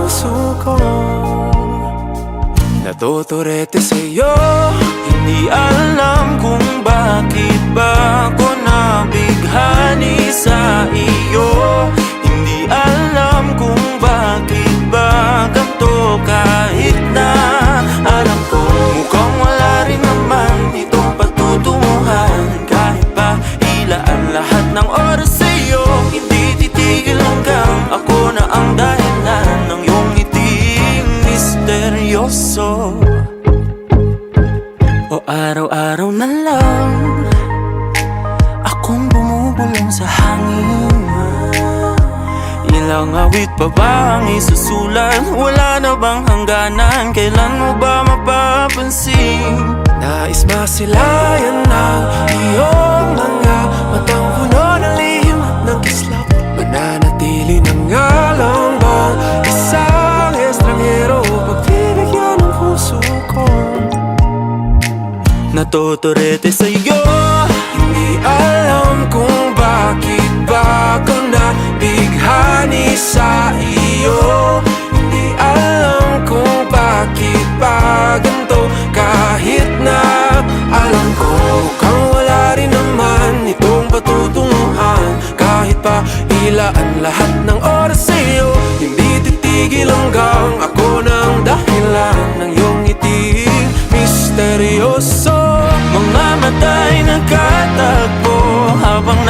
puso ko. Natuturete sa'yo, hindi alam kung bakit ba ako nabighani sa iyo. Hindi alam kung bakit ba ganito, kahit na alam ko mukhang wala rin naman itong patutunguhan. Kahit pa ilaan lahat ng oras sa'yo, hindi titigil hanggang ako na ang dahilan ng iyong ngiting misteryoso. O araw-araw na lang akong bumubulong sa hangin. Ilang awit pa ba ang isusulat? Wala na bang hangganan? Kailan mo ba mapapansin? Nais masilayan ng iyong mga matang puno ng lihim at ng kislap. Mananatili na nga lang bang isang estranghero pagbibigyan ng puso ko. Natuturete sa'yo, hindi alam kung bakit ba ako nabighani sa iyo. Hindi alam kung bakit ba ganito, kahit na alam ko mukhang wala rin naman itong patutunguhan. Kahit pa ilaan lahat ng oras sa'yo, hindi titigil hanggang ako ng dahilan ng iyong ngiting misteryoso. Mga mata'y nagkatagpo habang